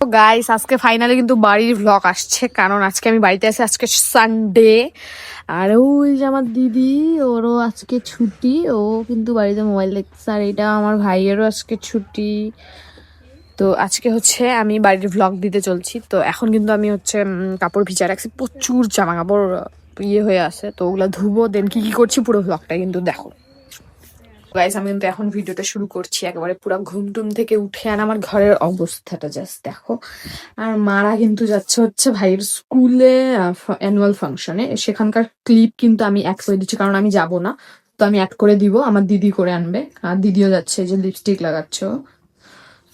তো গাইস আজকে ফাইনালি কিন্তু বাড়ির ভ্লগ আসছে, কারণ আজকে আমি বাড়িতে আছি। আজকে সানডে, আর ওই যে আমার দিদি, ওরও আজকে ছুটি, ও কিন্তু বাড়িতে মোবাইল দেখছে। আর এটা আমার ভাইয়েরও আজকে ছুটি। তো আজকে হচ্ছে আমি বাড়ির ভ্লগ দিতে চলছি। তো এখন কিন্তু আমি হচ্ছে কাপড় ভিজা রাখছি, প্রচুর জামা কাপড় ইয়ে হয়ে আছে, তো ওগুলো ধুবো। দেন কি কি করছি পুরো ভ্লগটা কিন্তু দেখো। গাইস আমি কিন্তু এখন ভিডিওটা শুরু করছি একেবারে পুরো ঘুম টুম থেকে উঠে। আর আমার ঘরের অবস্থাটা জাস্ট দেখো। আর মারা কিন্তু যাচ্ছে হচ্ছে ভাইয়ের স্কুলে অ্যানুয়াল ফাংশনে, সেখানকার ক্লিপ কিন্তু আমি অ্যাড করে দিচ্ছি, কারণ আমি যাব না। তো আমি অ্যাড করে দিব, আমার দিদি করে আনবে। আর দিদিও যাচ্ছে, যে লিপস্টিক লাগাচ্ছে ও।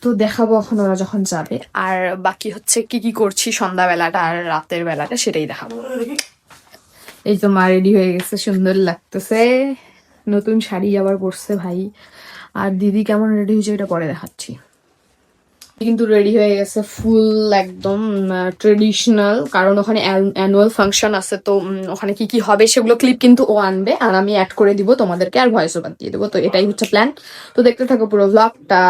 তো দেখাবো এখন ওরা যখন যাবে। আর বাকি হচ্ছে কি কি করছি সন্ধ্যাবেলাটা আর রাতের বেলাটা, সেটাই দেখাবো। এই তো মা রেডি হয়ে গেছে, সুন্দর লাগতেছে। নতুন শাড়ি আবার পরছে ভাই। আর দিদি কেমন রেডি হয়েছে এটা পরে দেখাচ্ছি। কিন্তু রেডি হয়ে গেছে ফুল একদম ট্রেডিশনাল, কারণ ওখানে অ্যানুয়াল ফাংশন আছে। তো ওখানে কি কি হবে সেগুলো ক্লিপ কিন্তু ও আনবে, আর আমি অ্যাড করে দিব তোমাদেরকে, আর ভয়েস ওভার দিয়ে দেবো। তো এটাই হচ্ছে প্ল্যান। তো দেখতে থাকো পুরো ভ্লগটা।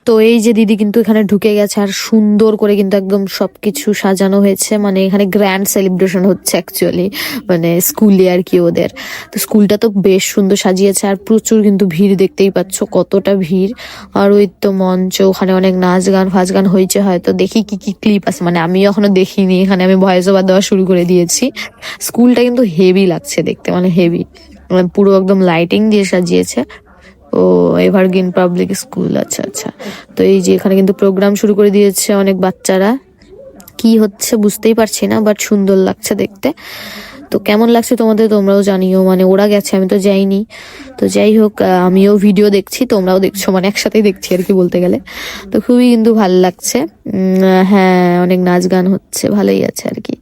তো এই যে দিদি কিন্তু এখানে ঢুকে গেছে, আর সুন্দর করে কিন্তু একদম সবকিছু সাজানো হয়েছে। মানে এখানে গ্র্যান্ড সেলিব্রেশন হচ্ছে অ্যাকচুয়ালি, মানে স্কুলে আর কি ওদের। তো স্কুলটা তো বেশ সুন্দর সাজিয়েছে, আর প্রচুর কিন্তু ভিড়, দেখতেই পাচ্ছ কতটা ভিড়। আর ওই তো মঞ্চ, ওখানে অনেক নাচ গান ফাচ গান হয়েছে। হয়তো দেখি কি কি ক্লিপ আছে, মানে আমি এখনো দেখিনি। এখানে আমি ভয়েস ওভার দেওয়া শুরু করে দিয়েছি। স্কুলটা কিন্তু হেভি লাগছে দেখতে, মানে হেভি, মানে পুরো একদম লাইটিং দিয়ে সাজিয়েছে। ও এভারগ্রিন পাবলিক স্কুল, আচ্ছা আচ্ছা। তো এই যে এখানে কিন্তু প্রোগ্রাম শুরু করে দিয়েছে অনেক বাচ্চারা। কি হচ্ছে বুঝতেই পারছি না, বাট সুন্দর লাগছে দেখতে। তো কেমন লাগছে তোমাদের, তোমরাও জানিও। মানে ওরা গেছে, আমি তো যাইনি। তো যাই হোক, আমিও ভিডিও দেখছি, তোমরাও দেখছো, মানে একসাথেই দেখছি আর কি বলতে গেলে। তো খুবই কিন্তু ভালো লাগছে। হ্যাঁ, অনেক নাচ গান হচ্ছে, ভালোই আছে আর কি।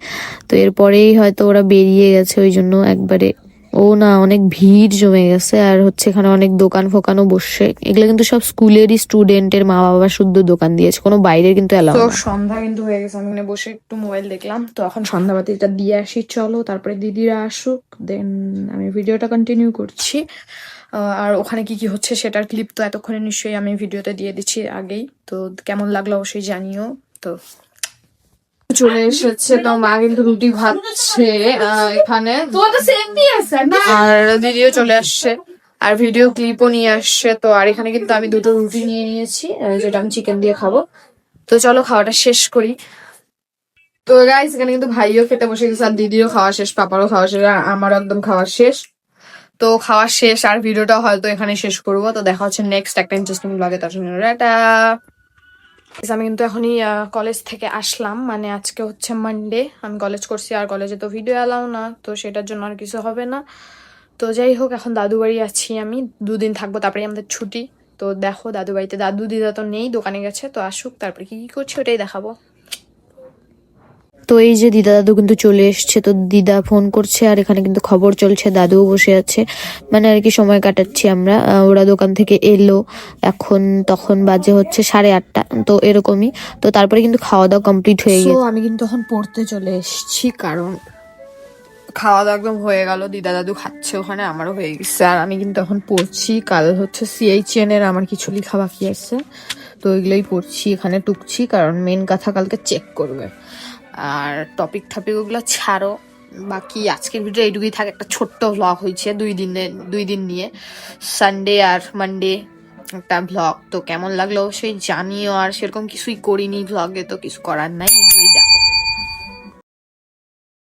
তো এরপরেই হয়তো ওরা বেরিয়ে গেছে, ওই জন্য একবারে ও না, অনেক ভিড় জমে গেছে। আর হচ্ছে এখানে অনেক দোকান ফোকানও বসে। এগুলো কিন্তু সব স্কুলেরই স্টুডেন্টের মা বাবা শুদ্ধ দোকান দিয়েছে, কোনো বাইরের কিন্তু এলাও না। তো সন্ধ্যা কিন্তু হয়ে গেছে, আমি বসে একটু মোবাইল দেখলাম। তো এখন সন্ধ্যাবাতিটা দিয়ে আসি চলো, তারপরে দিদিরা আসুক, দেন আমি ভিডিওটা কন্টিনিউ করছি। আর ওখানে কি কি হচ্ছে সেটার ক্লিপ তো এতক্ষণে নিশ্চয়ই আমি ভিডিওতে দিয়ে দিচ্ছি আগেই। তো কেমন লাগলো অবশ্যই জানিও। তো চলে এসেছে, তো মা কিন্তু রুটি ভাজছে এখানে, আর দিদিও চলে আসছে, আর ভিডিও ক্লিপও নিয়ে আসছে। তো আর এখানে কিন্তু আমি দুটো রুটি নিয়ে নিয়েছি, যেটা আমি চিকেন দিয়ে খাবো। তো চলো খাওয়াটা শেষ করি। তো গাইস এখানে কিন্তু ভাইও খেতে বসে গেছে, আর দিদিও খাওয়া শেষ, পাপারও খাওয়া শেষ, আর আমারও একদম খাওয়া শেষ। তো খাওয়া শেষ, আর ভিডিওটা হয়তো এখানে শেষ করবো। তো দেখা হচ্ছে নেক্সট একটা ইন্টারেস্টিং ব্লগে, তার জন্য টাটা। আমি কিন্তু এখনই কলেজ থেকে আসলাম, মানে আজকে হচ্ছে মানডে, আমি কলেজ করছি, আর কলেজে তো ভিডিও অ্যালাউ না, তো সেটার জন্য আর কিছু হবে না। তো যাই হোক, এখন দাদু বাড়ি আছি আমি, 2 দিন থাকবো, তারপরে আমাদের ছুটি। তো দেখো দাদু বাড়িতে দাদু দিদা তো নেই, দোকানে গেছে। তো আসুক, তারপরে কি কি করছি ওটাই দেখাবো। তো এই যে দিদা দাদু কিন্তু চলে এসছে। তো দিদা ফোন করছে, আর এখানে কিন্তু খবর চলছে, দাদুও বসে আছে, মানে আর কি সময় কাটাচ্ছি আমরা। ওরা দোকান থেকে এলো এখন, তখন বাজে হচ্ছে 8:30, তো এরকমই। তো তারপরে কিন্তু খাওয়া দাওয়া কমপ্লিট হয়ে গেছে। আমি কিন্তু এখন পড়তে চলে এসেছি, কারণ খাওয়া দাওয়া একদম হয়ে গেল, দিদা দাদু খাচ্ছে ওখানে, আমারও হয়ে গেছে। আর আমি কিন্তু এখন পড়ছি, কাল হচ্ছে CHN এর আমার কিছু লেখা বাকি আছে, তো ওইগুলোই পড়ছি, এখানে টুকছি, কারণ মেন কথা কালকে চেক করবে। আর টপিক ওগুলো ছাড়ো, বাকি আজকের ভিডিও এইটুকুই থাক। একটা ছোট্ট ভ্লগ হয়েছে 2 দিন নিয়ে, সানডে আর মানডে একটা ভ্লগ। তো কেমন লাগলো অবশ্যই জানিও। আর সেরকম কিছুই করিনি ভ্লগে, তো কিছু করার নাই, এগুলোই দেখো।